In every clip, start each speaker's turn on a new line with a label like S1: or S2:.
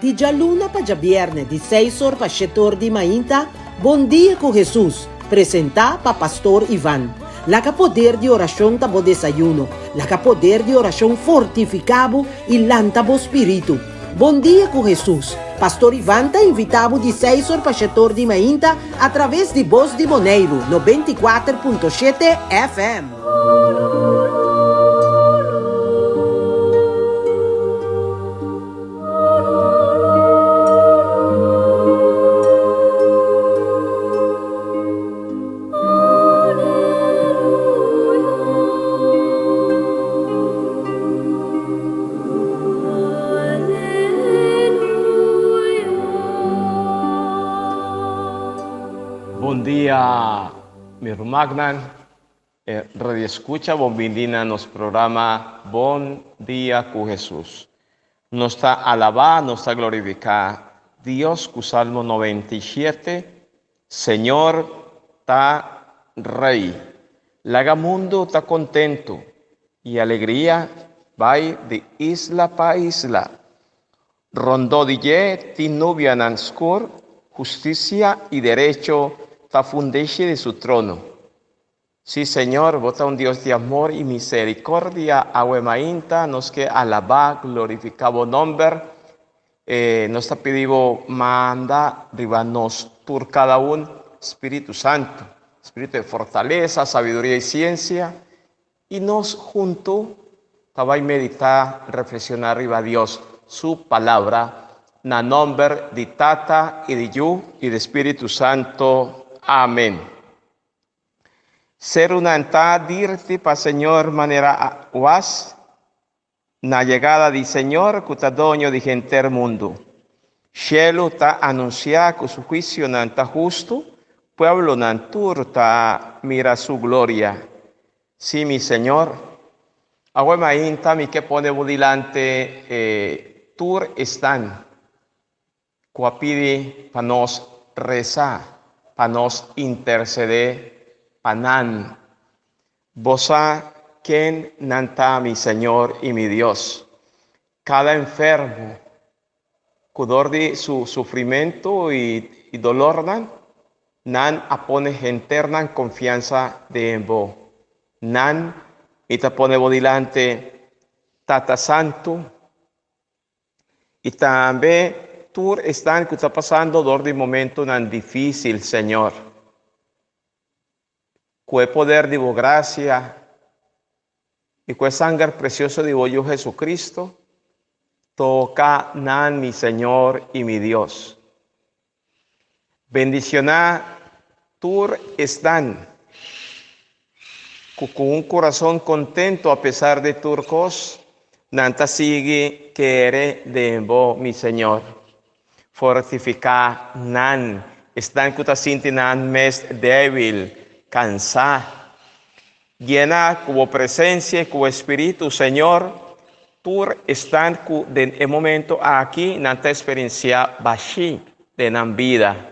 S1: Di già luna pa già viernes, di 6 pa 7 di mainta, Bon dia con Jesus, presenta pa Pastor Ivan. La ca poder di oración tabo desayuno, la ca poder di oración fortificabo il lantabo spiritu. Bon dia con Jesus. Pastor Ivan ta invitabo di 6 pa 7 di mainta a través di Voz di Moneiro, 94.7 FM.
S2: Bom dia, mi Magnan. Radio Escucha, bombindina nos programa Bom Dia con Jesús. Nos está alabado, nos está glorificado. Dios, cu Salmo 97, Señor, está Rey. Laga mundo está contento y alegría va de isla pa isla. Rondó de ti nubia nanskur, justicia y derecho ta fundeche de su trono. Sí, Señor, vota un Dios de amor y misericordia, ahuemainta, nos que alabar, glorificamos nombre, nos está pidiendo manda, nos tur cada uno, Espíritu Santo, Espíritu de fortaleza, sabiduría y ciencia, y nos junto, va a meditar, reflexionar arriba a Dios, su palabra, na nombre de Tata y de Yu y de Espíritu Santo. Amén. Ser una entrada dirti pa Señor manera was na llegada di Señor cutadonio di genter mundo. Cielo ta anuncia con su juicio nanta justo, pueblo nantur ta mira su gloria. Sí, mi Señor. Ahora inta mi que pone delante tur están. Cuapidi pa nos rezar, pa nos interceder. Panan, bosa quien nanta mi Señor y mi Dios. Cada enfermo, cudor de su sufrimiento y dolor, nan apone genternan confianza de envo. Nan ita pone bodilante Tata Santo. Y también tú están que está pasando dolor de momento tan difícil, Señor. Cue poder de vos gracia y cue sangre precioso de vos Jesucristo, toca nan mi Señor y mi Dios. Bendicioná tur están con un corazón contento a pesar de turcos, nanta sigue quiere de vos mi Señor. Fortificar nan, están que te nan mes débil, cansar, llena como presencia, como espíritu, Señor, tú estás en el momento aquí, en esta experiencia bashi de la vida.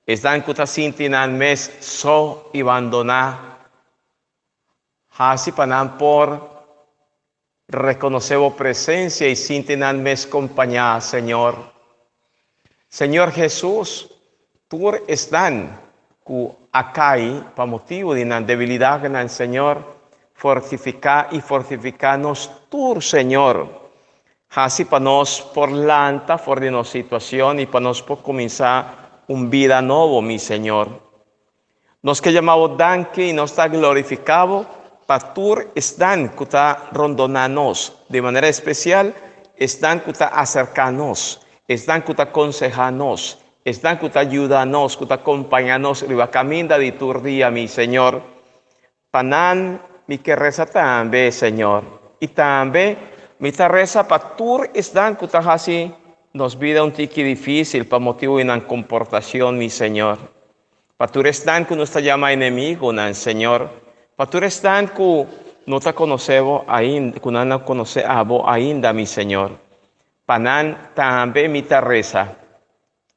S2: Están que te nan mes so y abandonar. Así para por reconocer tu presencia y sintinan mes compañía, Señor. Señor Jesús, tú estás acá para motivo de la debilidad en el Señor, fortificarnos tú, Señor. Así para nos por lanta, por de nuestra situación y para nos por comenzar una vida nueva, mi Señor. Nos que llamamos danke y nos está glorificado, para tú están que está rondonanos de manera especial, están que está acercanos, están que está aconsejanos. Están que te ayudanos, que te acompañanos, y va camina de tu día, mi Señor. Panan, mi que reza también, Señor. Y también, mi te reza para tú están que te así, nos vida un tiki difícil, para motivo de una comportación, mi Señor. Para tú están que nos te llama enemigo, Señor. Para tú están que no te conocemos ainda, que no conoce a vos ainda, mi Señor. Panan, también mi te reza.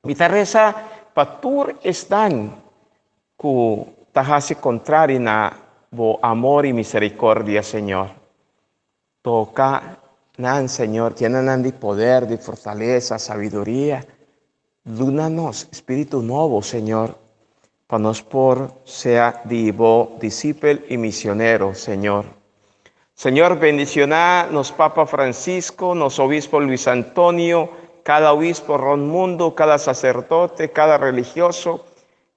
S2: Mi reza para tú están que tajasi contrario na bo amor y misericordia, Señor. Toca nan, Señor, llenan de poder, de fortaleza, sabiduría. Dúnanos, Espíritu nuevo, Señor, para nos por sea divo, discípulo y misionero, Señor. Señor, bendiciona nos Papa Francisco, nos Obispo Luis Antonio, cada obispo Ronmundo, cada sacerdote, cada religioso,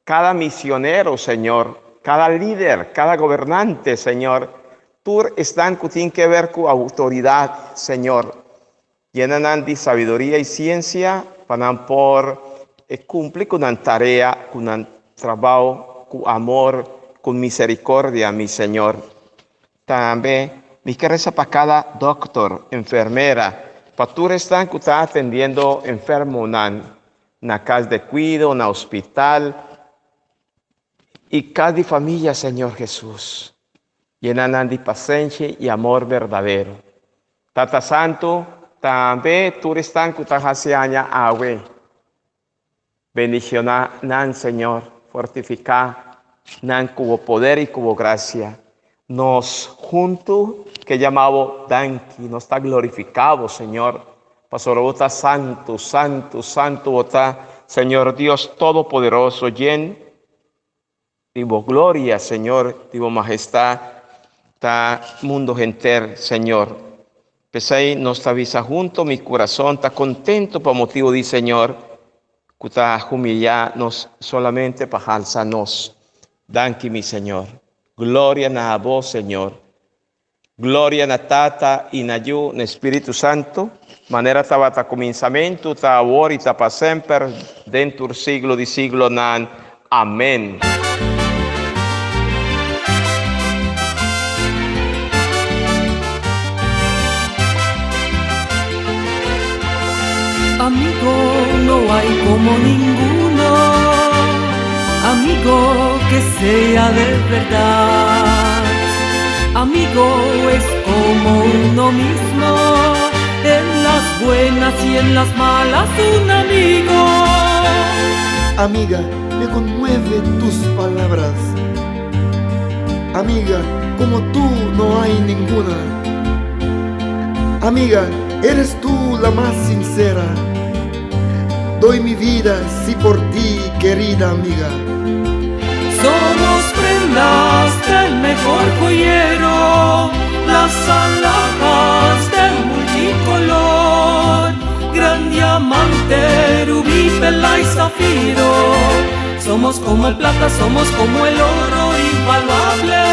S2: cada misionero, Señor, cada líder, cada gobernante, Señor. Tú están que tienen que ver con autoridad, Señor. Llenan de sabiduría y ciencia para por cumplir con una tarea, con un trabajo, con amor, con misericordia, mi Señor. También mi queresa para cada doctor, enfermera, para tú están que está atendiendo enfermo en la casa de cuidado, en el hospital, y cada familia, Señor Jesús, llenan de paciencia y amor verdadero. Tata Santo, también tú están que está haciendo agua. Bendicionan, Señor, fortificar, nan cubo poder y cubo gracia. Nos junto que llamado Danki, nos está glorificado, Señor. Pastor, vota santo, santo, santo, vota, Señor Dios Todopoderoso, lleno. Digo gloria, Señor, digo majestad, ta mundo entero, Señor. Pesai nos avisa junto, mi corazón está contento por motivo de Señor, que está humillarnos solamente para alzarnos. Danki, mi Señor. Gloria a vos, Señor. Gloria a Tata y na Yu, na Espíritu Santo. Manera tabata comenzamiento, ta ahora y ta para siempre, dentro siglo de siglo nan. Amén.
S3: Amigo, no hay como ninguno, amigo que sea de verdad. Amigo es como uno mismo, en las buenas y en las malas un amigo.
S4: Amiga, me conmueve tus palabras. Amiga, como tú no hay ninguna. Amiga, eres tú la más sincera. Doy mi vida, sí, por ti, querida amiga.
S3: Somos prendas del mejor joyero, las alhajas del multicolor, gran diamante, rubí, perla y zafiro. Somos como el plata, somos como el oro invaluable.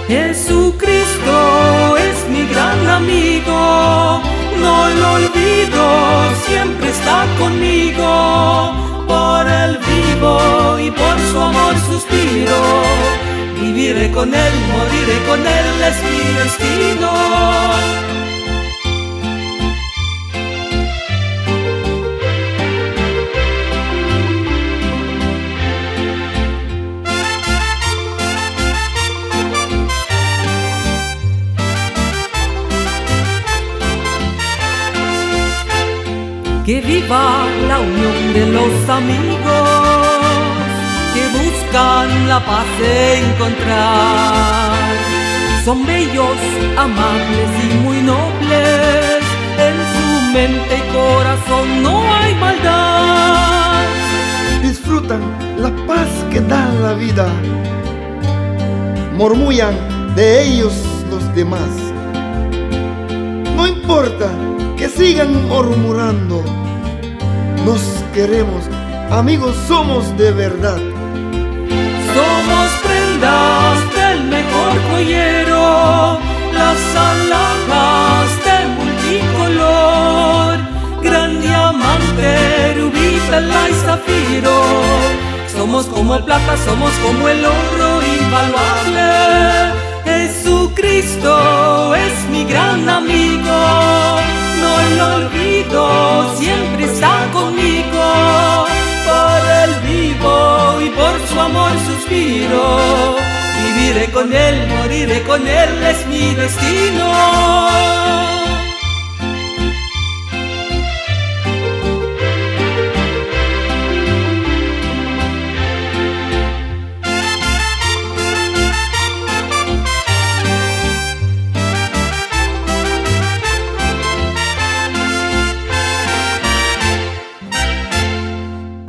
S3: Jesucristo es mi gran amigo, no lo olvido, siempre está conmigo. Por él vivo y por su amor suspiro, viviré con él, moriré con él, es mi destino. Que viva la unión de los amigos que buscan la paz de encontrar. Son bellos, amables y muy nobles, en su mente y corazón no hay maldad.
S4: Disfrutan la paz que da la vida, murmullan de ellos los demás. No importa que sigan murmurando, nos queremos, amigos somos de verdad.
S3: Somos prendas del mejor joyero, las alhajas del multicolor, gran diamante, rubí, perla y zafiro. Somos como el plata, somos como el oro invaluable. Jesucristo es mi gran amigo, no lo olvido, siempre está conmigo. Por él vivo y por su amor suspiro, viviré viviré con Él, moriré con Él, es mi destino.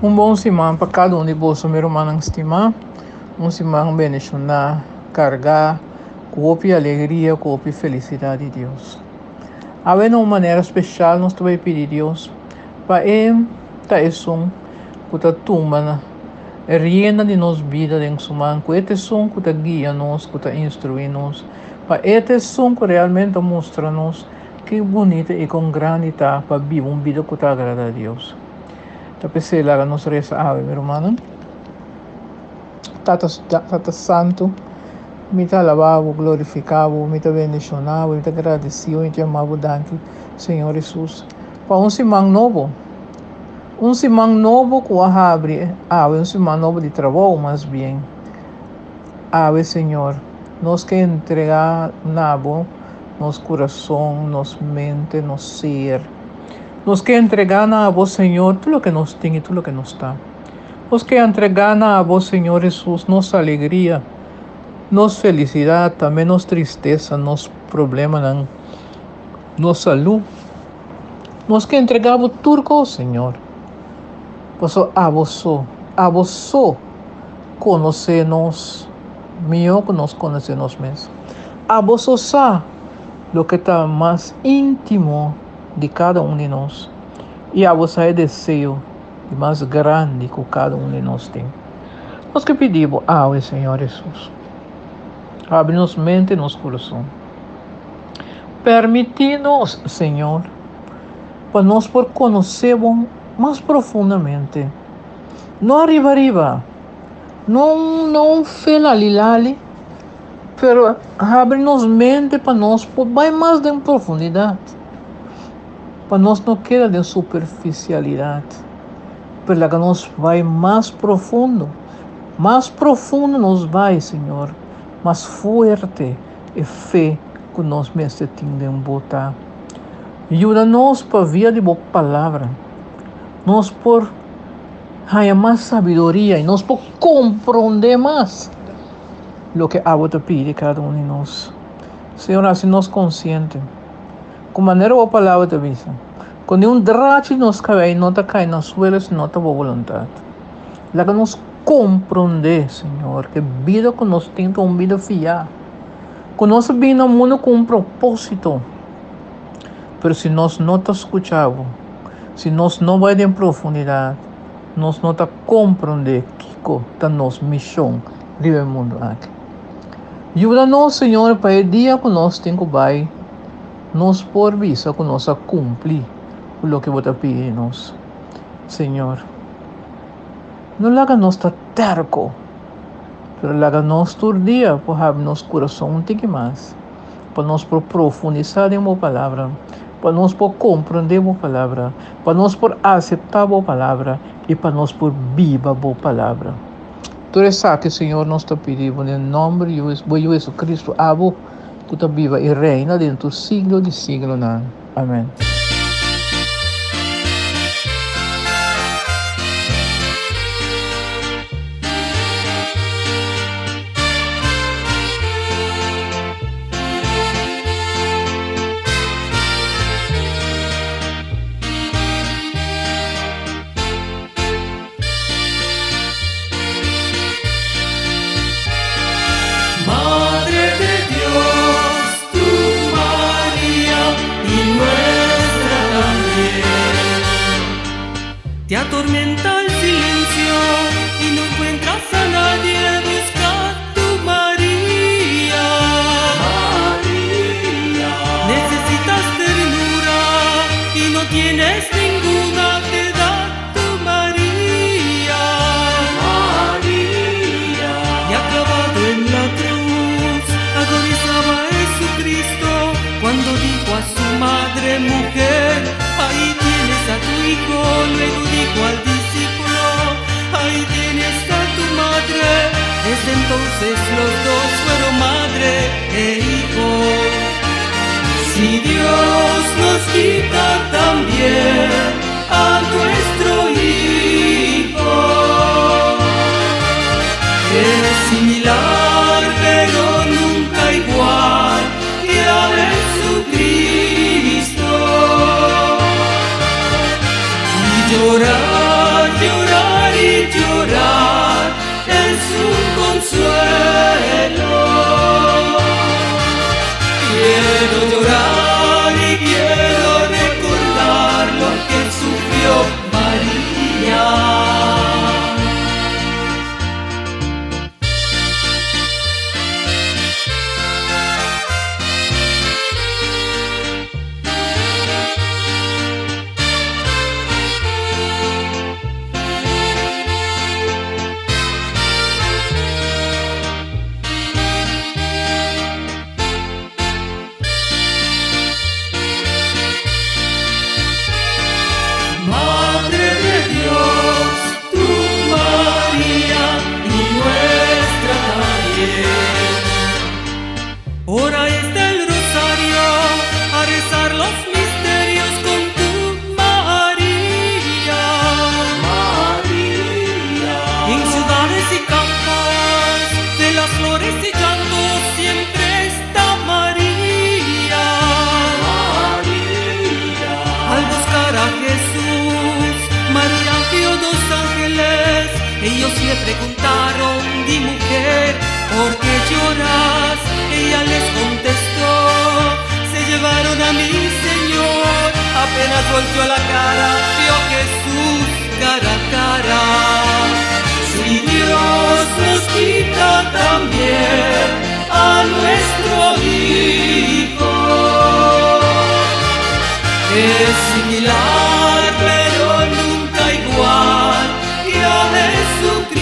S5: Bom semana para cada de vós, meu irmão estimar. Semana bendicionar, carregar, com alegria, com felicidade de Deus. A ver, de uma maneira especial, nós também pedir a Deus para Ele, que a tumba, reina de nossa vida, em semana, que este som que guia nos, que instrui nos, para este som que realmente mostra nos que bonita e com grande tá para viver uma vida que agrada a Deus. Tapos lá nos reza ave, meu irmão. Tata Santo, me te alabavo, glorificavo, me te bendicionavo, me te agradecivo, me te amavo, danke, Senhor Jesus. Para semana novo que abre, semana novo de trabalho, mais bem. Ave, Senhor, nós que entregar nabo, nosso coração, nossa mente, nosso ser. Nós que entregar a vós, Senhor, tudo o que nós temos e tudo o que nós está. Nós que entregar a vós, Senhor Jesus, nossa alegria, nossa felicidade, também nossa tristeza, nosso problema, nossa saúde. Nós que entregamos tudo, Senhor. Pois a vós só conhecer-nos melhor que nós conhecemos mesmos. A vós só sabe o que está mais íntimo de cada de nós. E a você é desejo mais grande que cada de nós tem. Nós que pedimos ao Senhor Jesus, abre-nos mente e nosso coração. Permite-nos, Senhor, para nós por conhecermos mais profundamente. Não arriba, não fela lilali, pero abre-nos mente para nós por vai mais em profundidade. Para nós não queda de superficialidade, para que nós vai mais profundo nos vai, Senhor, mais forte e fé que nós mesmos temos botar. Ajuda-nos para via de boa palavra, nós por ganhar mais sabedoria e nós por compreender mais o que a outra pede cada de nós. Senhor, assim nós conscientes. Com maneira a palavra te avisa. Quando drache nos cabelo não está caindo nas suelas, não está boa vontade. Lá que nós compreender, Senhor, que vida que nós temos é uma vida fiel. Que nós vimos no mundo com um propósito. Mas se nós não está escutando, se nós não vamos em profundidade, nós não está compreender que é a nossa missão no mundo aqui. Ajuda-nos, Senhor, para o dia que nós temos que vai, nós por visa que nós cumprir o que você pede nos, Senhor. Não laga nós estar terco, mas laga nós todo dia para ter nosso coração um pouco mais, para nós por profundizar em uma palavra, para nós por compreender uma palavra, para nós por aceitar uma palavra e para nós por viver uma palavra. Tudo isso que, Senhor, nós te pedimos em nome de Jesus Cristo, Abo, que tu viva e reina dentro do siglo de siglo. Amém.
S3: Te atormenta el silencio y no encuentras a nadie, busca tu María. María. Necesitas ternura y no tienes ninguna, te da tu María. María. Y acabado en la cruz, agonizaba Jesucristo cuando dijo a su madre: mujer, ahí tienes a tu hijo. Luego dijo al discípulo: ahí tienes a tu madre. Desde entonces los dos fueron e hijos. Si Dios nos quita también a nuestro Hijo, es similar pero nunca igual que a Jesucristo. Y llorar, llorar y llorar es un consuelo. Quiero llorar y quiero recordar lo que sufrió María. Ora está el rosario a rezar los misterios con tu María. María. En ciudades y campos, de las flores y llantos, siempre está María. María. Al buscar a Jesús, María vio dos ángeles. Ellos le preguntaron: di mujer, ¿por qué lloras? Ella les contestó: se llevaron a mi Señor. Apenas volteó la cara, vio a Jesús cara a cara. Si Dios nos quita también a nuestro Hijo, es similar pero nunca igual que a Jesucristo.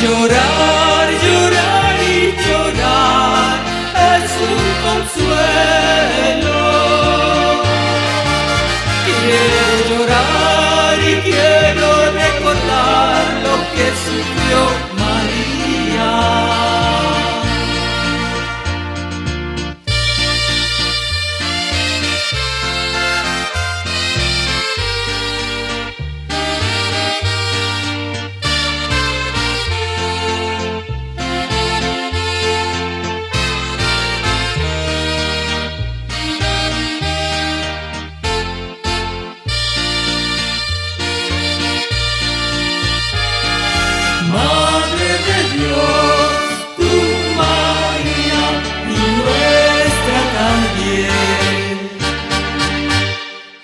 S3: Llorar, llorar y llorar es un consuelo. Quiero llorar y quiero recordar lo que sufrió María. Madre de Dios, tu María y nuestra también.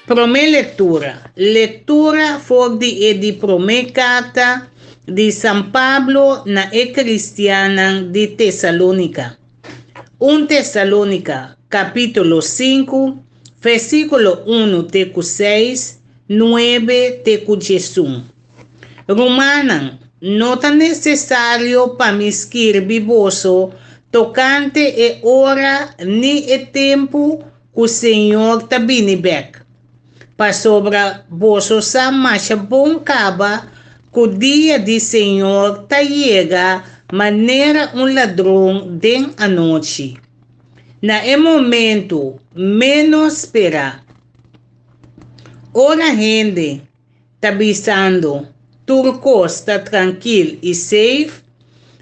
S5: Prome lectura. Lectura voor di prome carta di San Pablo na cristiana di Tesalónica. 1 Tesalónica, capítulo 5, versículo 1 tecu 6, 9 tecu 11. Romanan, no tan necesario para me escribir vosso tocante e hora ni e tempo que o Senhor tá vindo back. Para sobra vosso sa marcha bom caba que o dia do Senhor tá chega maneira ladrão den a noite. Na momento menos espera. Ora gente tá pensando turco está tranquilo y safe,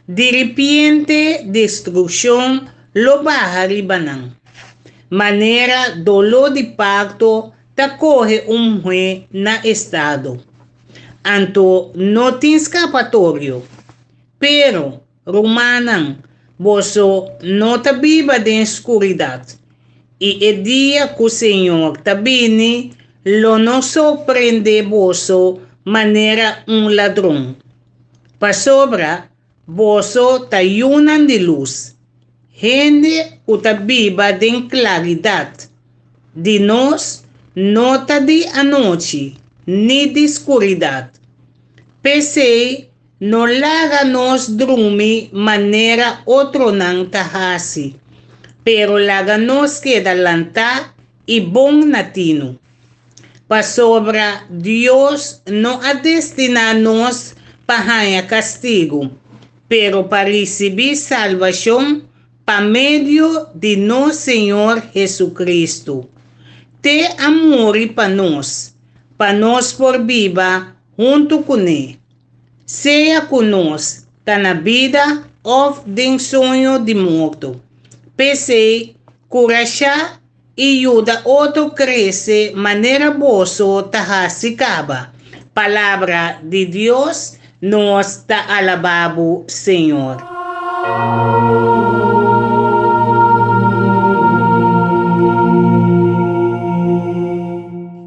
S5: de repente destrucción lo baja ribanan. Manera dolor de parto ta coge juez na estado. Anto no tem escapatorio. Pero, romanan, vosso no ta viva de escuridad. Y el día que o Señor ta vini, lo no sorprende vosso manera ladrón. Pa sobra, vosso ta yunan de luz. Gente que ta viva de claridad. De nos, no ta de anoche, ni de escuridad. Pese, no laga nos drumi manera otro nan tahasi. Pero laga nos queda lanta y bon natino. Pa sobra, Dios no ha destinado nos para castigo,
S6: pero para recibir salvación por medio de nuestro Señor Jesucristo. Te amor para nos por viva junto con Él. Sea con nos, tan na vida ou de sonho de morto. Pensei, coragem e ajuda outro crescer maneira boa ta se caba. Palavra de Deus, nós ta alababo, Senhor.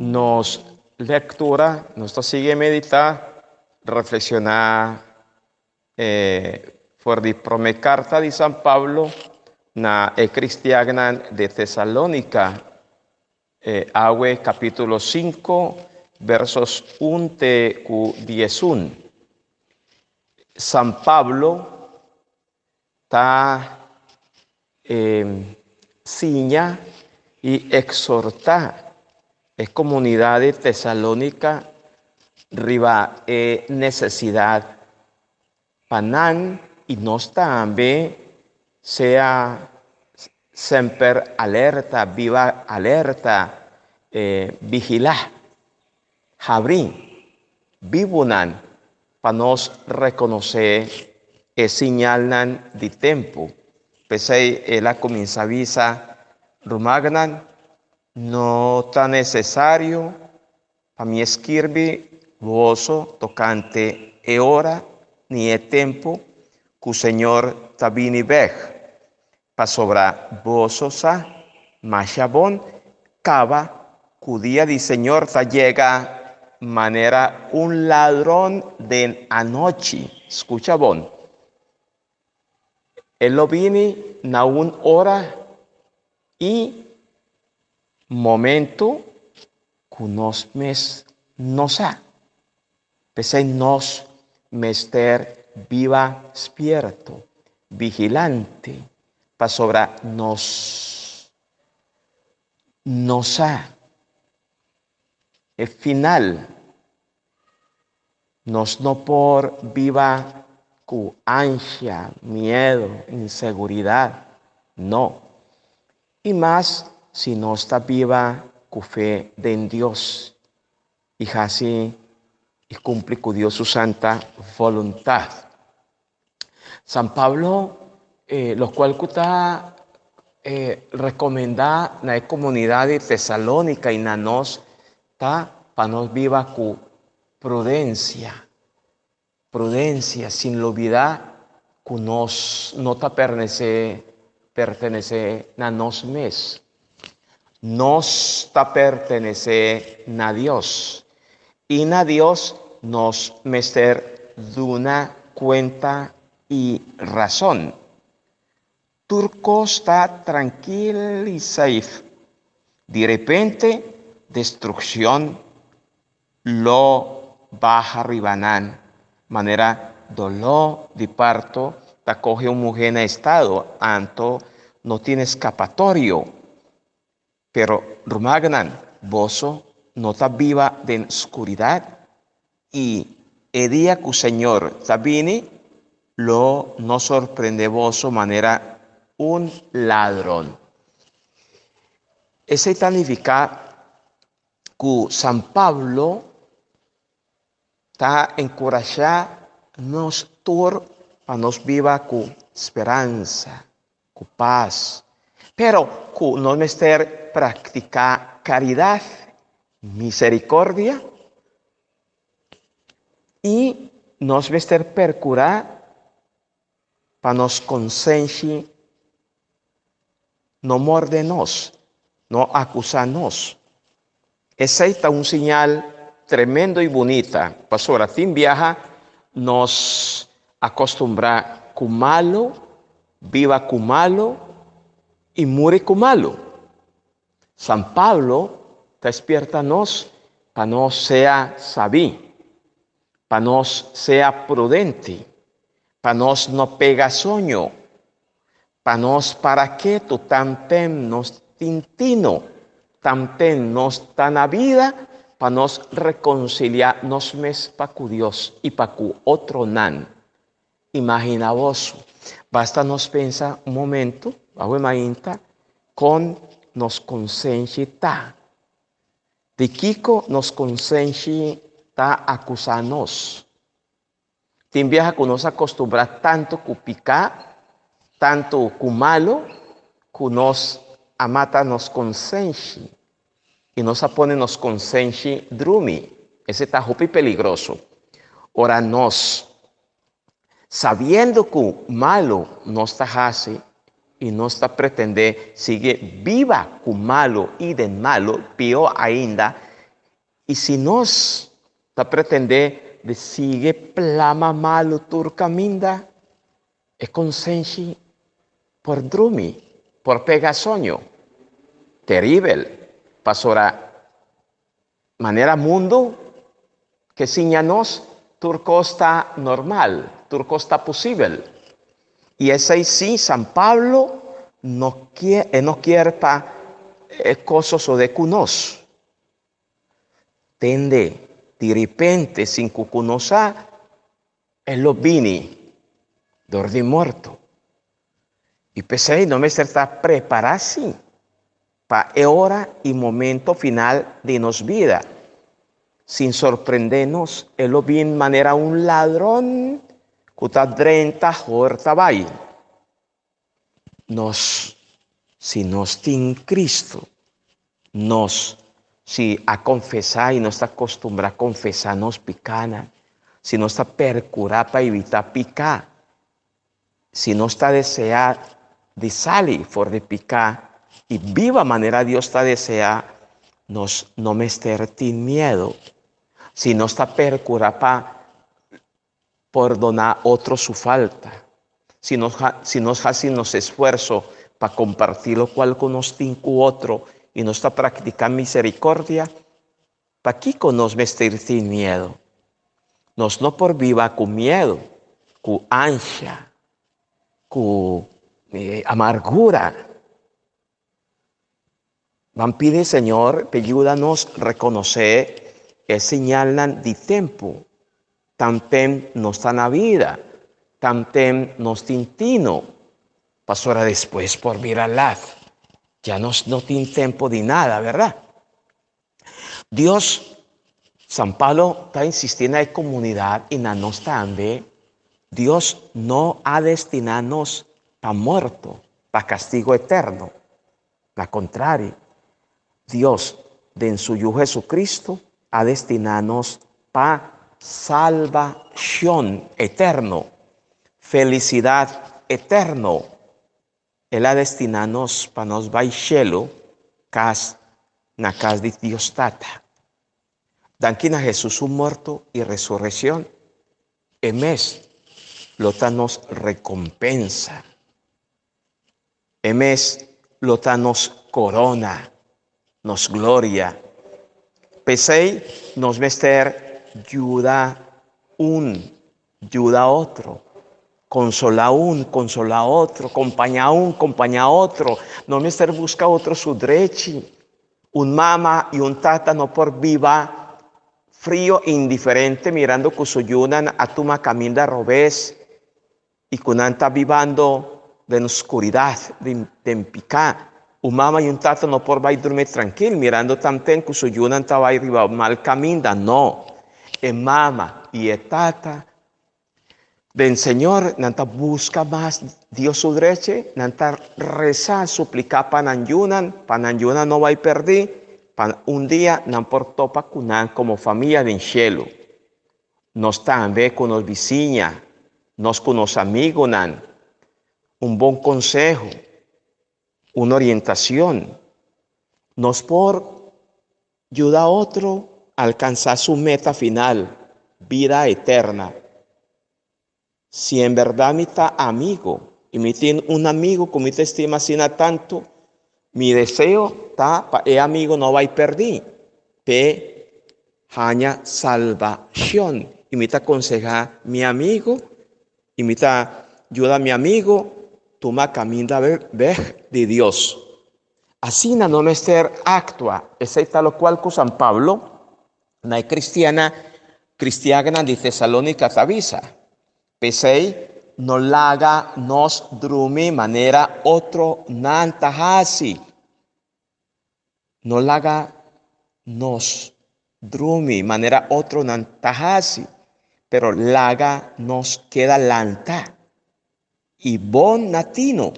S2: Nos lectura, nos sigue meditar, reflexionar por la primera carta de San Pablo na cristiana de Tesalónica, capítulo 5, versos 1 te 11. San Pablo está ciña y exhorta a comunidad de Tesalónica riba necesidad panan y nos también sea siempre alerta, viva alerta, vigila, jabrín, vivunan, para nos reconocer el señal de tiempo. Pese la comienza visa rumagnan, no tan necesario para mí escribir voso tocante e hora ni e tiempo que el Señor tabini bej para sobra voso sa machabón cava que día del Señor ta llega manera un ladrón de anoche. Escucha bon. Él lo vini na un hora y momento que nos mes nos ha. Pese nos mester viva despierto, vigilante, para sobra nos ha. El final nos no por viva cu ansia, miedo, inseguridad, no. Y más si no está viva con fe en Dios y así y cumple con Dios su santa voluntad. San Pablo, lo cual está recomendada en la comunidad de Tesalónica y na nos está para nos viva con prudencia, sin olvidar que nos no ta pertenece a nos mes. Nos ta pertenece a Dios. Y a Dios nos mester de una cuenta y razón. Turco está tranquilo y safe. De repente, destrucción lo baja ribanan. Manera dolor de parto, te coge un mujer en estado, anto no tiene escapatorio. Pero rumagnan, voso no está viva de oscuridad y el día que el Señor está vini, lo no sorprende voso manera un ladrón. Ese significa que San Pablo está encorajando nos para nos viva con esperanza, con paz, pero que no mester practicar caridad, misericordia y nos mester percurar para nos consciente no mordenos, no acusarnos. Ese es un señal tremendo y bonita. Pastora, sin viaja nos acostumbra con malo, viva con malo y muere con malo. San Pablo despierta nos para nos sea sabí, para nos sea prudente, para nos no pega sueño, para nos para que tu tampen nos tintino, tampen nos tan a vida, para nos reconciliar nos mes pa cu Dios y pa cu otro nan. imagina vos. Basta nos pensar un momento, agua mainta, con nos consciente ta. De Kiko nos consciente ta acusanos. Tem viaja que nos acostumbra tanto com picar, tanto com malo, que nos amata nos consciente. E nos pone nos consciente drumi. Esse está muito peligroso. Ora nós, sabendo que o malo nos está hace e nos está pretender seguir viva com malo e de malo, pior ainda. E se nós está pretender de seguir plama malo turcaminda, é consciente por drumi, por pegasonho. Terrível. Pasora maneira mundo que sinha-nos turco está normal, turco está possível. E esse aí sim, São Paulo não quer para coisas de conosco. Tende, de repente, sem que conosca, ele vini, dormir morto. E pensei, não me está preparado assim, para a hora e momento final de nossa vida. Sin sorprendernos, él vi en manera un ladrón que está 30 horta vai. Si nos en Cristo, si a confesar y nos está acostumbrado a confesar nos picana, si nos está percurar para evitar picar, si nos está desear de salir fuera de picar y viva manera Dios está desear, no me esté sin miedo. Si no está percurado para perdonar otro su falta, si nos hacemos esfuerzo para compartir lo cual con los cinco otro y no está practicando misericordia, para qué con nos vestir sin miedo. Nos no por viva con miedo, con ansia, con amargura. Van pide Señor, ayúdanos a reconocer es señalan de tiempo, también no está en la vida, también no está intino, pasora después por mirarla, ya no tiene tiempo de nada, ¿verdad? Dios, San Pablo está insistiendo en la comunidad y en nos también, Dios no ha destinado para muerto, para castigo eterno, al contrario, Dios, de en su Hijo Jesucristo, a destinarnos para salvación eterno, felicidad eterno. Él ha destinarnos para nos baixelo, na casa de Dios Tata. Danquina Jesús su muerto y resurrección, emes lota nos recompensa, emes lota nos corona, nos gloria. Pensei nos mester ayuda ayuda otro, consola otro, acompaña otro, no mester busca otro su derecho. Un mamá y un tata no por viva frío e indiferente mirando que su ayudan a tu caminda robés y que está vivando de oscuridad, de empicar. Un mamá y un tata no por vai dormir tranquilo, mirando también que su ayudan estaba arriba mal caminda, no. Es mamá y es tata. Del Señor, nanta busca más Dios su derecho, nanta rezar, suplicar para nanayunan no va a perder, un día nan por topa kunan como familia de cielo. Nos también con los vecinos, nos con los amigos nan, un buen consejo, una orientación, nos por ayudar a otro a alcanzar su meta final, vida eterna. Si en verdad me está amigo y me tiene un amigo que me estima así tanto, mi deseo está para el amigo no va a perder, pe hanya salvación y me está aconseja mi amigo y me está ayuda a mi amigo toma camino de Dios. Así no nuestro actúa, ese es lo cual con San Pablo, la cristiana de Tesalónica avisa. Pensei no laga nos drumi manera otro nantahasi. No laga nos drumi manera otro nantahasi. Pero laga nos queda lanta. Y bon natino.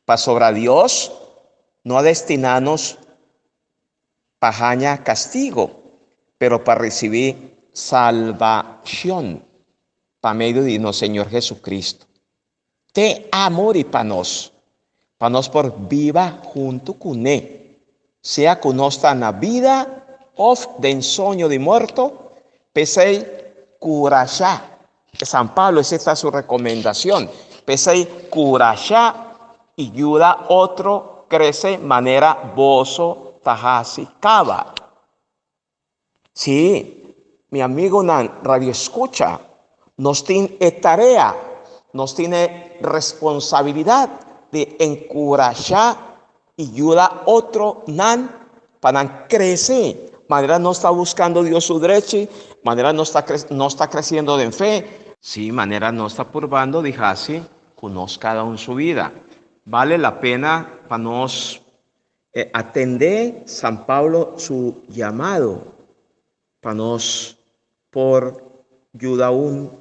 S2: Pa sobra Dios no destinarnos pajaña castigo, pero para recibir salvación para medio de nuestro Señor Jesucristo. Te amor y panos por viva junto con Él, sea con nuestra na vida of de ensueño de muerto, pese curachá. San Pablo, esa está su recomendación. Pese curachá y ayuda otro crece manera bozo tajasi cava. Sí, mi amigo Nan, radio escucha, nos tiene tarea, nos tiene responsabilidad de encorajar y ayudar otro Nan para crecer. Manera no está buscando Dios su derecho, manera no está creciendo en fe. Sí, manera no está probando, dije así, conozca cada uno su vida. Vale la pena para nos atender San Pablo su llamado, para nos por ayuda un,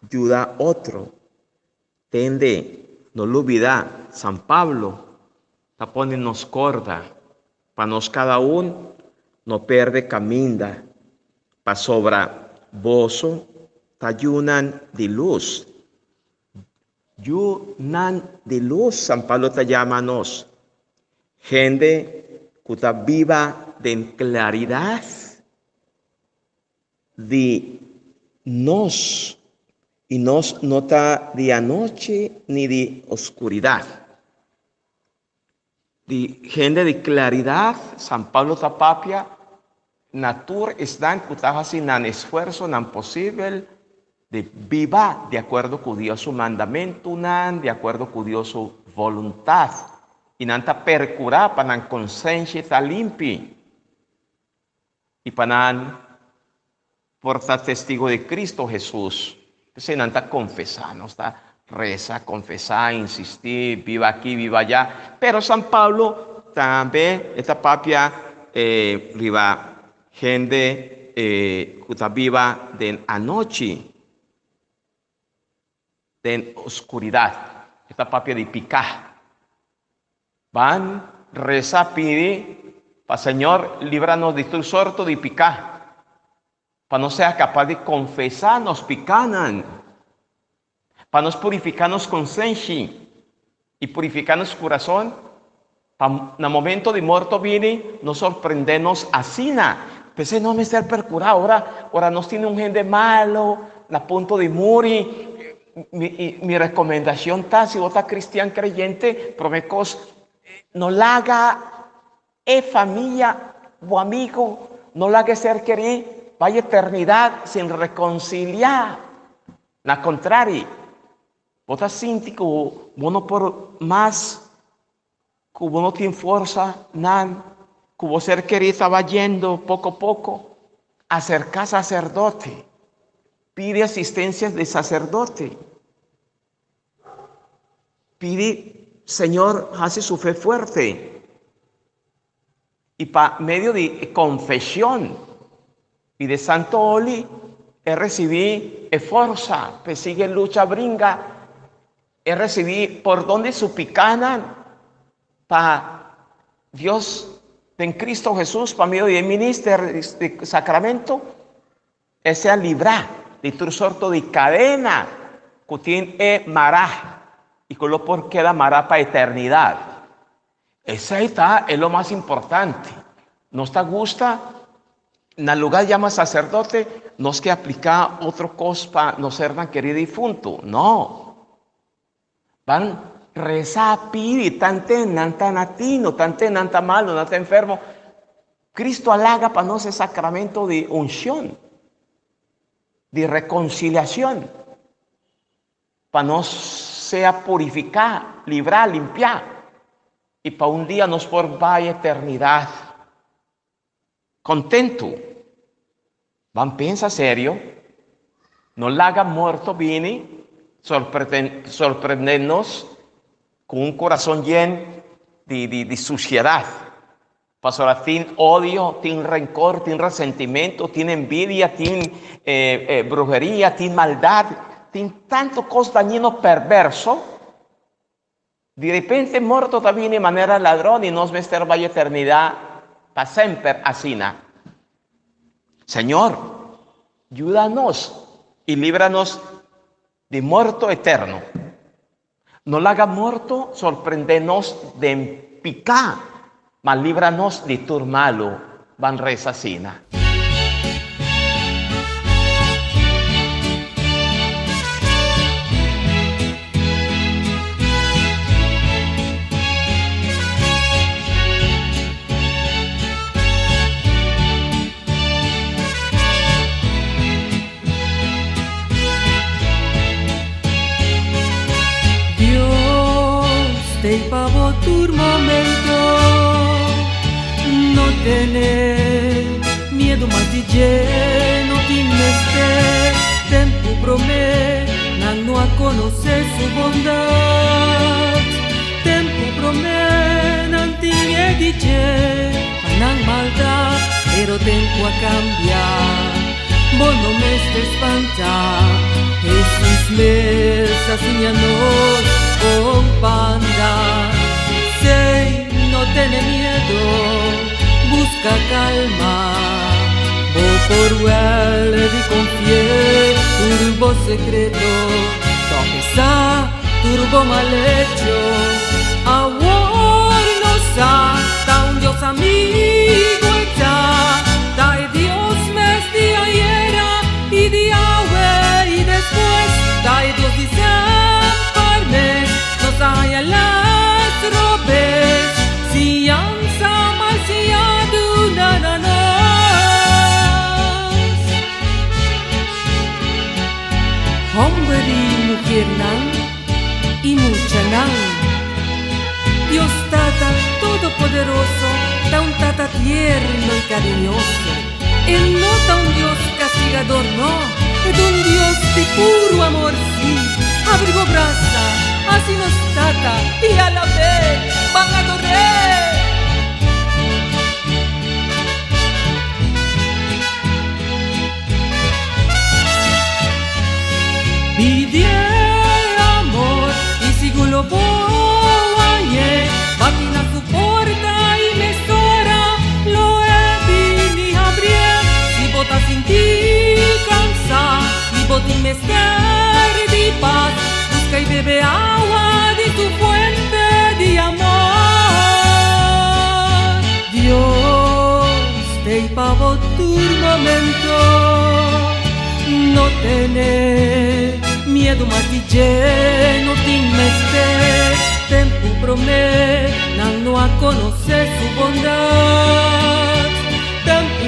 S2: ayuda otro. Tende, no lo olvida, San Pablo está poniéndonos corda, para nos cada uno no pierde caminda, para sobra bozo, tayunan de luz. Yunan de luz, San Pablo te llama a nos. Gente que está viva de claridad de nos, y nos no está de anoche ni de oscuridad. De gente de claridad, San Pablo está papia, natur están que está haciendo un esfuerzo, no posible, de viva de acuerdo con Dios su mandamiento, de acuerdo con Dios su voluntad. Y nanta percurá para la conciencia está limpia. Y para portar testigo de Cristo Jesús. Entonces nanta confesar, no está reza, confesar, insistir, viva aquí, viva allá. Pero San Pablo también, esta papia, viva gente que está viva de anoche, de oscuridad. Esta papia de picar. Van, reza, pide, para Señor, líbranos de tu sorto de picar. Para no ser capaz de confesar, nos picanan. Para nos purificarnos conciencia y purificarnos corazón. Para en el momento de muerto viene, nos sorprendernos así. Pensé, no me ser percurado, ahora nos tiene un gente malo, a punto de morir. Mi recomendación está, si vos estás cristiano creyente, promecos, no la haga familia o amigo, no la haga ser querido, vaya eternidad sin reconciliar. Al contrario, vos estás sintiendo que uno por más, que uno tiene fuerza, que vos ser querido estaba yendo poco a poco, acerca sacerdote. Pide asistencia de sacerdote. Pide, Señor, hace su fe fuerte. Y para medio de confesión y de santo oli, recibí fuerza, sigue lucha bringa, recibí por donde suplicanan para Dios en Cristo Jesús, para medio de ministerio de sacramento, sea librar de tu sorto de cadena que tiene mará y que lo por queda mará para eternidad. Esa está es lo más importante. Nos está gusta, en el lugar llama sacerdote, no es que aplicar otro cosa para no ser tan querido difunto. No. Van rezar, pide, tante, nanta natino, tante, nanta malo, nanta enfermo. Cristo halaga para no ser sacramento de unción, de reconciliación, para nos sea purificar, librar, limpiar, y para un día nos por vaya eternidad contento. Van piensa serio, no la haga muerto viene, sorprendernos con un corazón lleno de suciedad. Pastora, tiene odio, tiene rencor, tiene resentimiento, tiene envidia, tiene brujería, tiene maldad, tiene tanto cosas dañinas, perverso. De repente muerto también de manera ladrón y nos meter vaya eternidad para siempre así. Señor, ayúdanos y líbranos de muerto eterno. No la haga muerto, sorprendenos de picar, mas líbranos de tu malo, van resasina.
S3: Te pavo tu momento, no tener miedo más de lleno, este tiempo no a conocer su bondad, tiempo no tiene dice, panan maldad, pero tiempo a cambiar, vos no me espanta, Jesús me enseñanos. Companda, sei, no tiene miedo, busca calma, por él de confiar, turbo secreto, toque turbo mal hecho, ahora no está un Dios amigo está, da Dios me ayer y de ahora y después, da Dios dice. Saya las robes, si ansa mal si adunanas. Hombre y mujer y mucha Dios Tata todopoderoso, tan Tata tierno y cariñoso. Él no tan un Dios castigador, no, es un Dios de puro amor, sí. Abrigo brasa, así nos trata y a la vez van a adorar. Pide amor y sigo lo voy batina su puerta y me sora lo he vini abrir si bota sin ti cansa y botin me estar de paz busca y bebe agua de tu fuente de amor. Dios te pavo tu momento no tener miedo más de lleno me esté tiempo no a conocer su bondad tiempo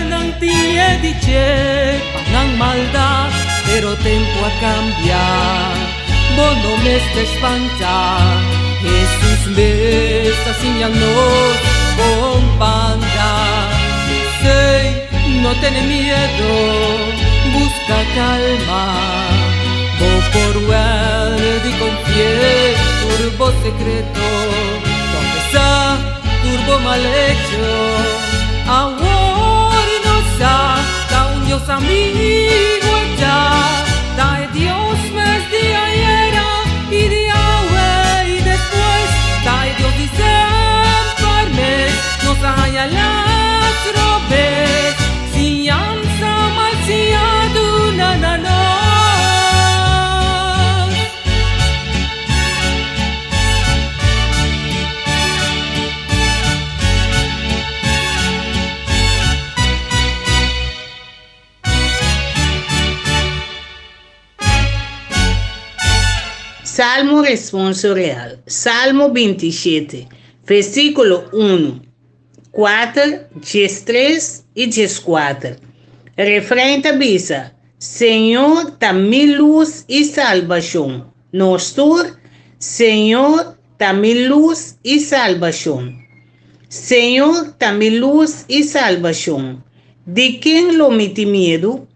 S3: no tiene dice panan maldad pero tiempo a cambiar vos no me estés espantar Jesús me está enseñando con panda sei no tiene miedo busca calma vos por él de confiar turbo secreto donde está turbo mal hecho ahora no está un Dios amigo ya da Dios me de ayer y de ahora y después da Dios dice parme no haya las robes si ansa mal si adunananos.
S6: Salmo responsorial, Salmo 27, versículo 1, 4, 13 y 14. Refrán tabisa, Senhor, ta-mi luz e salvação. Nostur, Senhor, ta-mi luz e salvação. Senhor, ta-mi luz e salvação. De quem lo mete medo?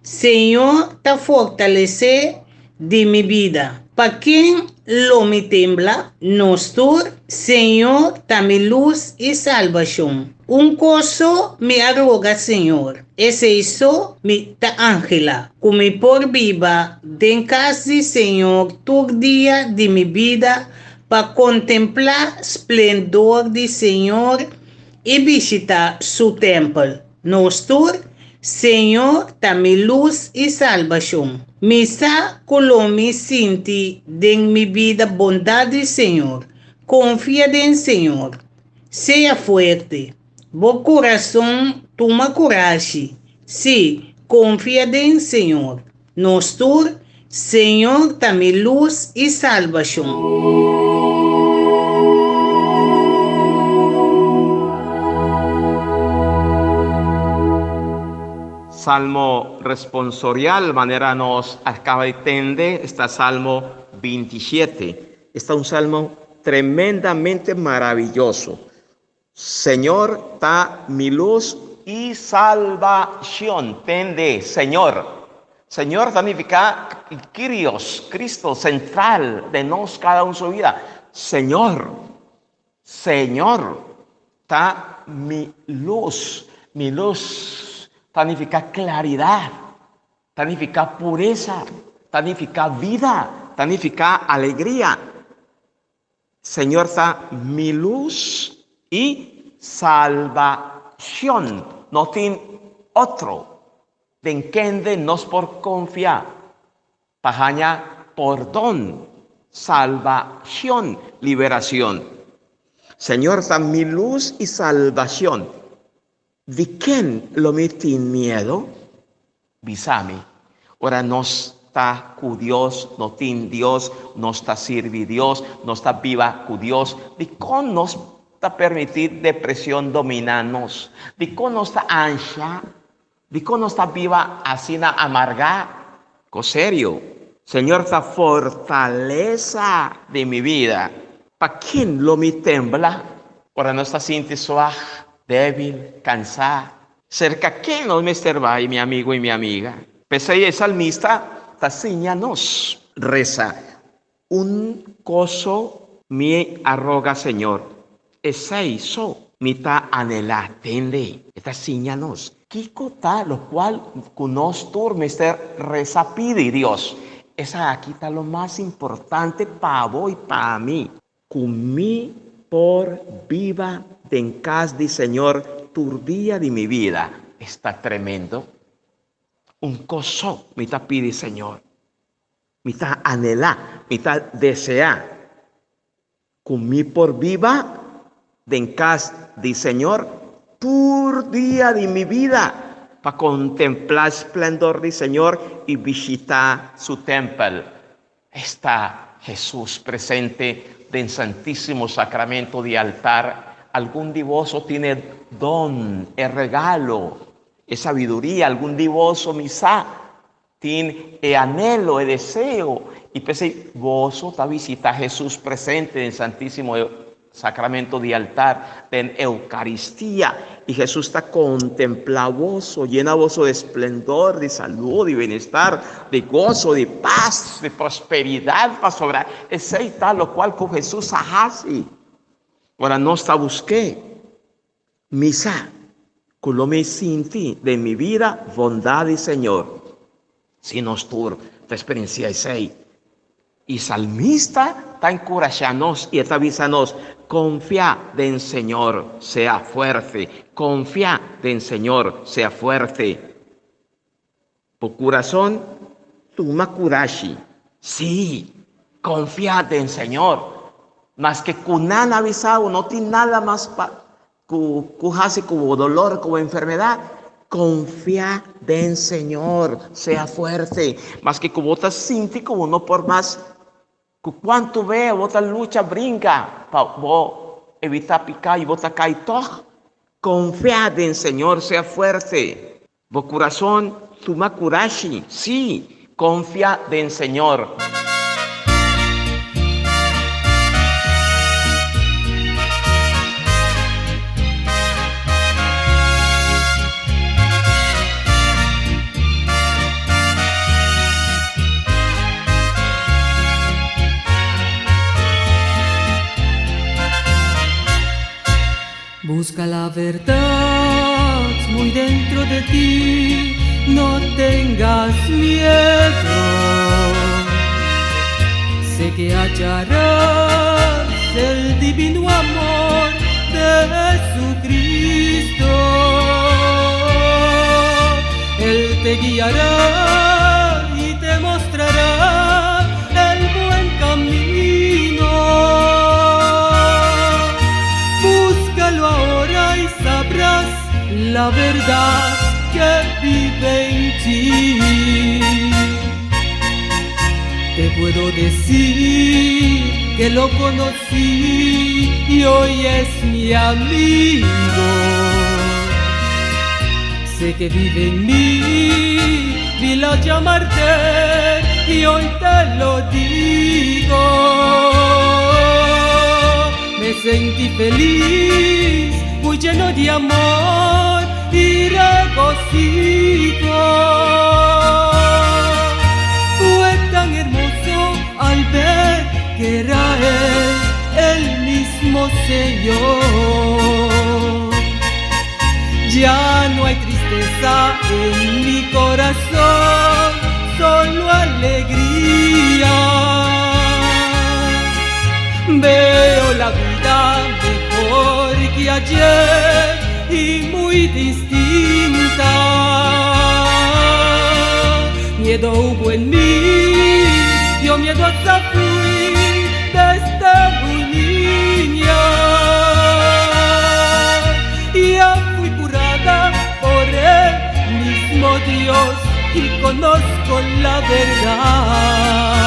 S6: Senhor, ta fortalecer de mi vida. ¿Para quién lo me tembla? Nostur, Señor, dame luz y salvación. Un coso me arroga, Señor. Es eso mi ta ángela. Como por viva, den casi, Señor, todo día de mi vida, para contemplar esplendor del Señor y visitar su templo. Nostur, Señor, dame luz y salvación. Misa colomi sinti en mi vida bondad del Señor. Confía en Señor. Sea fuerte. Bo corazón, toma coragem. Sí, confía en Señor. Nostur, Señor, dame luz y salvación.
S2: Salmo responsorial, manera nos acaba de entender, está Salmo 27. Está un salmo tremendamente maravilloso. Señor, ta mi luz y salvación. Tende, Señor. Señor significa Kyrios, Cristo, central de nos cada uno en su vida. Señor, Señor, ta mi luz significa claridad, significa pureza, significa vida, significa alegría. Señor, está mi luz y salvación. No tiene otro. De quien nos por confiar. Pajaña, perdón, salvación, liberación. Señor, está mi luz y salvación. ¿De quién lo metí en miedo? Bisami. Ahora no está con Dios, no tiene Dios, no está sirvi Dios, no está viva con Dios. ¿De quién nos está permitir depresión dominarnos? ¿De quién no está ansia? ¿De quién no está viva así na amarga? Con serio. Señor, está fortaleza de mi vida. ¿Para quién lo me tembla? Ahora no está sintiendo suave, débil, cansada. Cerca, ¿quién nos me estorba? Mi amigo y mi amiga. Pese el salmista, está señanos, reza. Un coso me arroga, Señor. Ese hizo, me está anhela, tende. Está señanos. Kiko está, lo cual, con nosotros, mister reza, pide Dios. Esa aquí está lo más importante para vos y para mí. Con mí por viva en casa del Señor, turdía de mi vida. Está tremendo. Un coso me está pide Señor. Me está anhelar, me está desear. Con mí por viva en casa del Señor, turdía de mi vida, para contemplar el esplendor del Señor y visitar su templo. Está Jesús presente del Santísimo Sacramento de altar. Algún divoso tiene don, el regalo, es sabiduría. Algún divoso misa tiene el anhelo, el deseo. Y pese vos está visitar a Jesús presente en el Santísimo Sacramento de altar, en Eucaristía. Y Jesús está contemplavoso, llena de esplendor, de salud, de bienestar, de gozo, de paz, de prosperidad para sobrar. Ese está lo cual con Jesús hace. Ahora no está busqué misa, con lo me sentí de mi vida, bondad y Señor. Si nos tur, esta experiencia es ahí. Y salmista está encorajándonos y está avisándonos. Confía en Señor, sea fuerte. Confía en Señor, sea fuerte. Por corazón, toma coraje. Sí, confía en Señor. Mas que con nada avisado, no tiene nada más como dolor, como enfermedad. Confía en Señor, sea fuerte. Mas que como te sientes como no por más. Cuanto ve, vos lucha, brinca, para evitar picar y vos caer todo. Confía en Señor, sea fuerte. Vos corazón, toma coraje. Sí, confía en Señor.
S3: Busca la verdad muy dentro de ti, no tengas miedo. Sé que hallarás el divino amor de Jesucristo. Él te guiará y te mostrará el buen camino. Búscalo ahora y sabrás la verdad que vive en ti. Te puedo decir que lo conocí y hoy es mi amigo. Sé que vive en mí, vilo llamarte y hoy te lo digo. Me sentí feliz, muy lleno de amor y regocijo. Fue tan hermoso al ver que era Él, el mismo Señor. Ya no hay tristeza en mi corazón, solo alegría. Veo la vida mejor que ayer y muy distinta. Miedo hubo en mí, yo miedosa fui desde muy niña. Ya fui curada por el mismo Dios y conozco la verdad.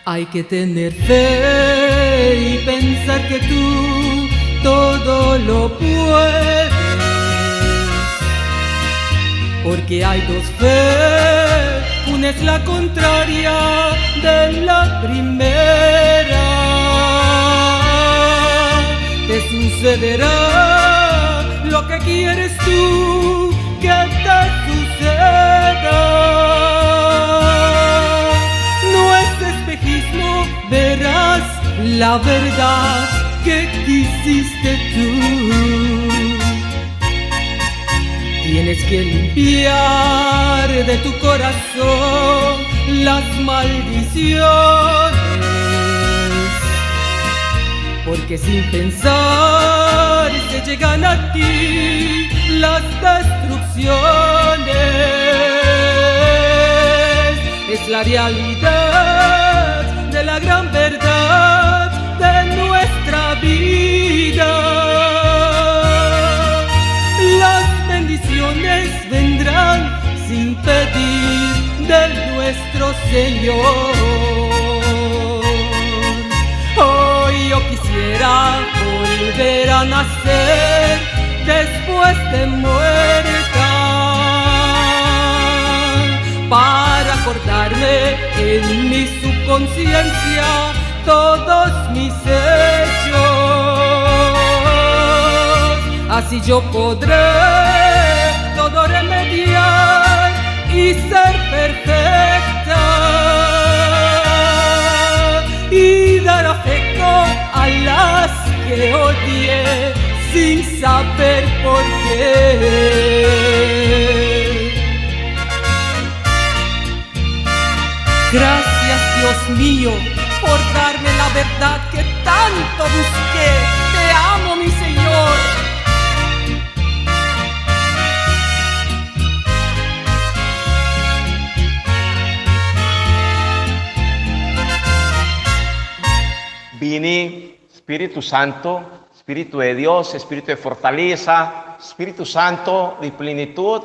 S3: Hay que tener fe y pensar que tú todo lo puedes, porque hay dos fe, una es la contraria de la primera. Te sucederá lo que quieres tú que te suceda. Verás la verdad que quisiste tú. Tienes que limpiar de tu corazón las maldiciones, porque sin pensar se llegan a ti las destrucciones. Es la realidad de la gran verdad de nuestra vida. Las bendiciones vendrán sin pedir de nuestro Señor. Hoy yo quisiera volver a nacer después de muerta, para acordarme en mi subconsciencia todos mis hechos. Así yo podré todo remediar y ser perfecta y dar afecto a las que odié sin saber por qué. Gracias, Dios mío, por darme la verdad que tanto busqué. Te amo, mi Señor.
S2: Vini, Espíritu Santo, Espíritu de Dios, Espíritu de fortaleza, Espíritu Santo de plenitud,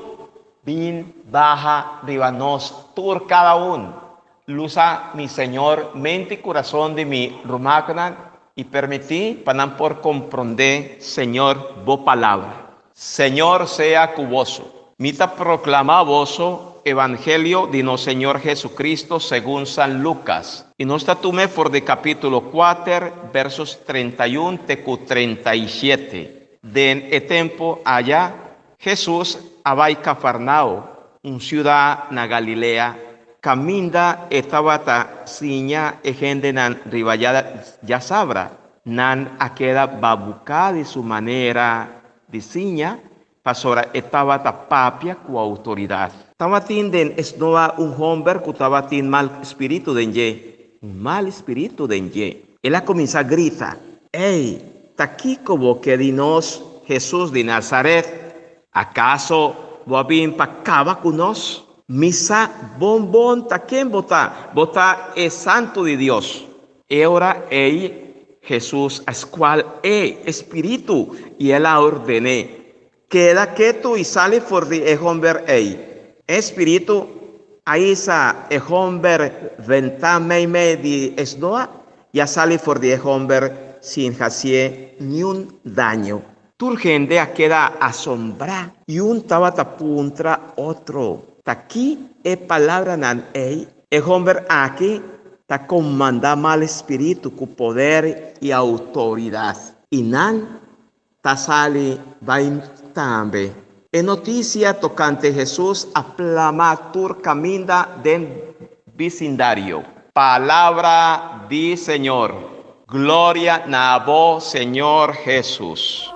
S2: vin, baja, ribanos, tur cada uno. Lusa, mi Señor, mente y corazón de mi rumagnan y permití para por comprender, Señor, vos palabra. Señor, sea cuboso. Mita proclama voso Evangelio de nuestro Señor Jesucristo según San Lucas. Y nos tatume por de capítulo 4, versos 31 tecu 37. Den e tempo allá, Jesús abay Cafarnao, un ciudad na Galilea, caminda etabata siña e gente nan riballada ya sabra, nan aqueda babuca de su manera de siña, pasora etabata papia cu autoridad. Tabatin den esnoa un hombre que tabatin mal espíritu denye, un mal espíritu denye. Él comienza a gritar, ¡Ey, taquí como que dinos Jesús de Nazaret! ¿Acaso vabin pa cava con nos? Misa bombón taquén bota es santo de Dios. Y ahora Jesús es cual espíritu y él la ordené. Queda quieto y sale por de hombre espíritu ahí sa hombre ventame de esnoa ya sale por de hombre sin hacer ni un daño. Tu gente queda asombra y un tabata puntra otro. Aquí es palabra nan hombre aquí ta comanda mal espíritu con poder y autoridad. Y nan ta sale vain tambe. En noticia tocante Jesús aplama tur caminda den vecindario. Palabra di Señor. Gloria na vos, Señor Jesús.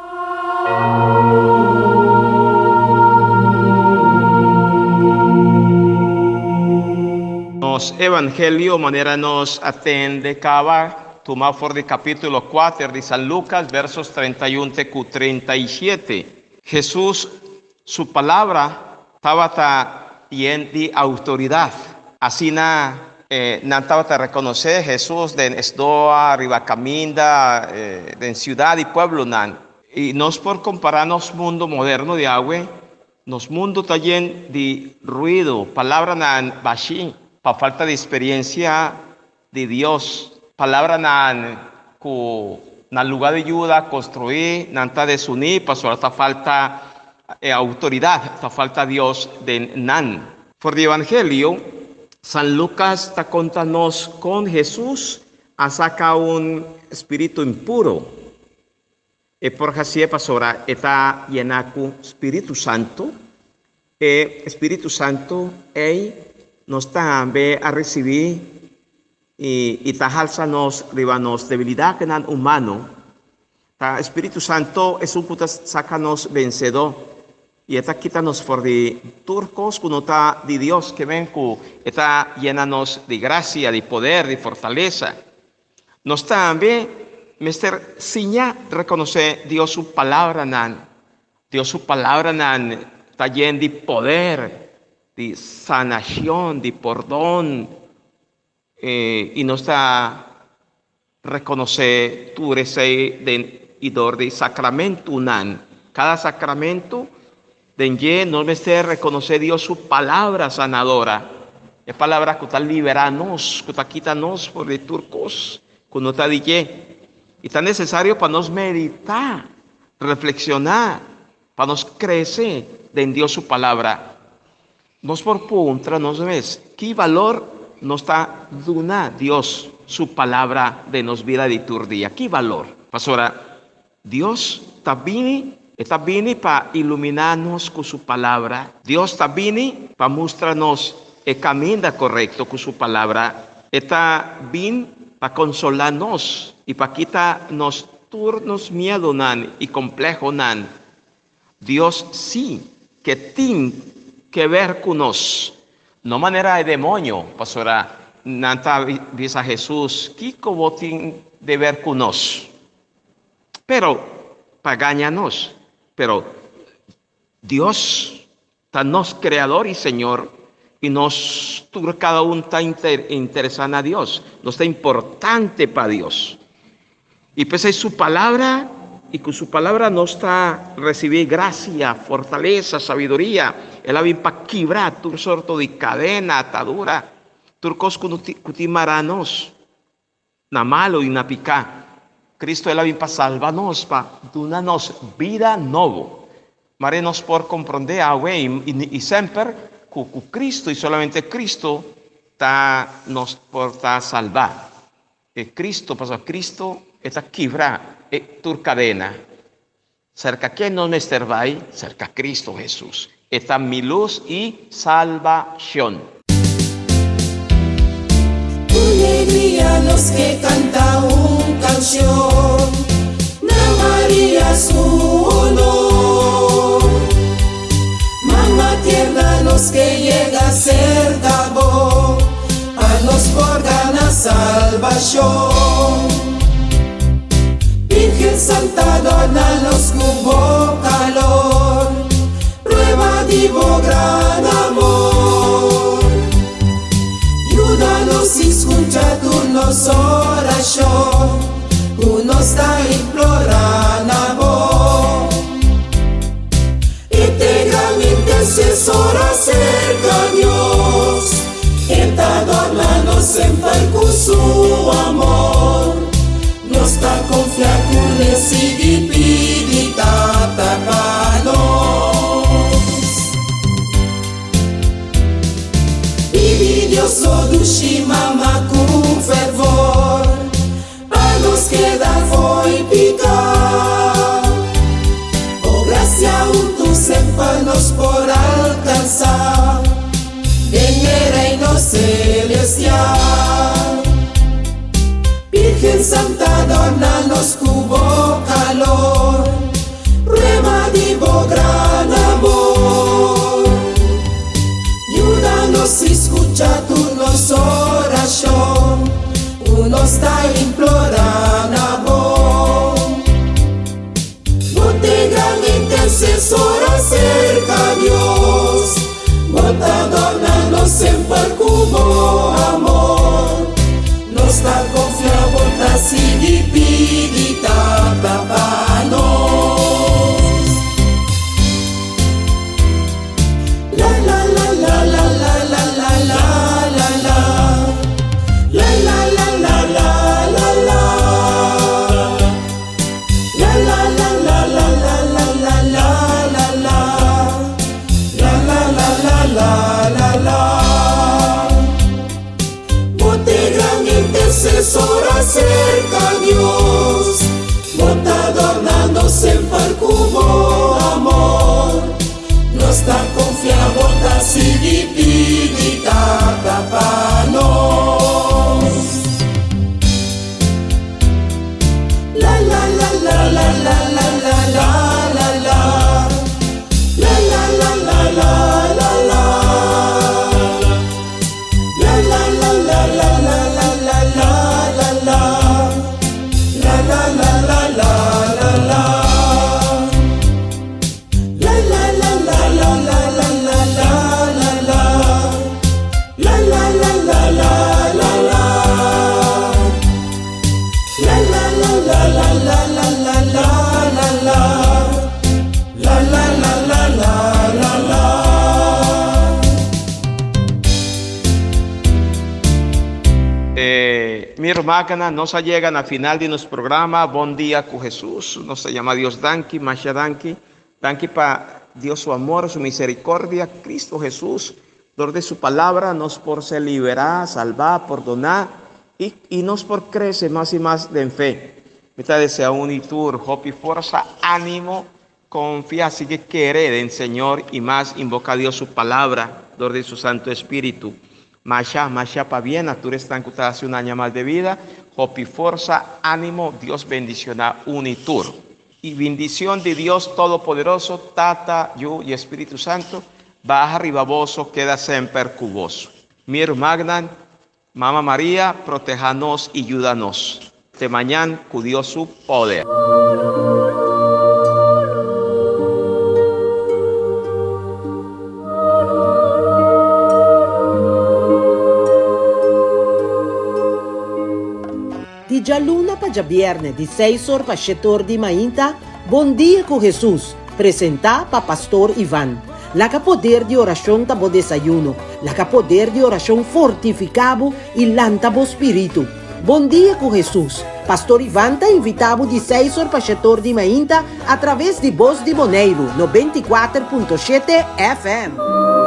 S2: Nos evangelio manera nos atende cava toma for de capítulo 4 de San Lucas versos 31 tecu 37. Jesús su palabra estaba llena de autoridad. Así estaba a reconocer Jesús de esdoa, arriba caminda, de ciudad y pueblo y nos por compararnos mundo moderno de agua, nos mundo está lleno de ruido, palabra nan bashi, para falta de experiencia de Dios, palabra nan lugar de ayuda construir, nanta desunir, pasó hasta falta autoridad, hasta falta Dios de nan. Por el Evangelio, San Lucas está contándonos con Jesús a sacar un espíritu impuro. Y por así pasora está llena con Espíritu Santo. Espíritu Santo nos está a recibir y tajalsa nos ribanos debilidad que nan humano. Ta Espíritu Santo es un que saca nos vencedor y está quitanos por de turcos que no está de Dios que ven que está llenanos de gracia, de poder, de fortaleza. Nos también Mester Siña reconoce Dios su palabra nan. Dios su palabra nan está llena de poder, de sanación, de perdón. Y nos está reconocer tu rece de idor de sacramento nan. Cada sacramento de no mester reconocer Dios su palabra sanadora. Es palabra que está liberarnos, que está quitarnos por de turcos, que no está de y está necesario para nos meditar, reflexionar, para nos crecer en Dios su palabra. Nos por punta, nos ves, qué valor nos está dando Dios su palabra de nos vida de tu día. ¿Qué valor? Pastora, Dios está bien para iluminarnos con su palabra. Dios está bien para mostrarnos el camino correcto con su palabra. Está bien para consolarnos y para quitarnos turnos miedo y complejo Dios sí que tiene que ver con nos. No manera de demonio, pastora, nanta dice a Jesús, ¿qué como tiene de ver con nos? Pero, para ganarnos, pero Dios, tan nos creador y Señor, y nos, cada uno está interesado a Dios, no está importante para Dios. Y pese a su palabra, y con su palabra nos está recibir gracia, fortaleza, sabiduría. Él ha para quebrar tu sorto de cadena, atadura, turcos cutimaranos, na malo y na pica. Cristo él ha para salvarnos, para darnos vida nueva. Marenos por comprender, y siempre, con Cristo y solamente Cristo nos porta a salvar. Cristo, pasó Cristo, está quebra tu cadena. Cerca quién nos me servai, cerca Cristo Jesús. Está mi luz y salvación.
S3: Alegría los que cantan una canción, na María su honor. Mamá tierna los que llega cerca vos, a nos por ganar salvación. Virgen Santa dona los cubo calor, prueba divo gran amor. Ayúdanos y escucha tu nos oración, tú nos está implorando a vos. Este gran intercesor acerca a Dios, está adornándonos en con su amor. Nos está confiando con ese pidita tapanos. Vivi Dios o dushi mama con fervor, para nos quedar foi picar. Oh gracia un tu sempre nos por alcanzar, en el reino celestial. Virgen Santa dona-nos cubo calor, prueba divo gran amor. Ayúdanos y escucha tu nos oración, uno está implorando a vos. Bote gran intercesor acerca a Dios, bota dona-nos siempre cubo amor. Nos está confiando, bota sigue pidita papanos. La la la la la la la la la la la. La la la la la la la. La la la la la la la la la la la. La la la la la la la. Bote gran intercesor acerca a Dios, bota adornando siempre cubo amor. Nos está confiando, bota sigue pidita tapanos. La la la la la la la la la la la. La la la la la la la. La la la la la la la la la la. La la la la la la la. La la la la la la la la la la. La la la la la la la. La la la la la la la la la la la. La la la la la la la.
S2: Mi hermana, nos llegan al final de nuestro programa. Buen día con Jesús. Nos llama Dios Danki, Masha Danki. Danki para Dios su amor, su misericordia. Cristo Jesús, Lord de su palabra, nos por se liberar, salvar, perdonar y nos por crecer más y más en fe. Me desea unitur, hope y fuerza, ánimo, confía, sigue querer en Señor y más invoca a Dios su palabra, Lord de su Santo Espíritu. Masha pa bien, tú eres tan que hace un año más de vida. Hopi, fuerza, ánimo, Dios bendiciona unitur. Y bendición de Dios Todopoderoso, Tata, yo y Espíritu Santo, baja arriba voso, queda siempre cuboso. Mi hermana, Mamá María, protéjanos y ayúdanos. De mañana, con Dios su poder.
S1: Di già luna pa già vierne, di 6 ore pa 7 ore di mainta, Buon dia con Jesús, presenta pa Pastor Iván. La que poder de oración tabo desayuno, la que poder de oración fortificabo y lantabo espíritu. Bom dia com Jesús. Pastor Iván te invitavo de 6 horas para 7 horas de manhã através de Voz de Boneiro, no 24.7 FM.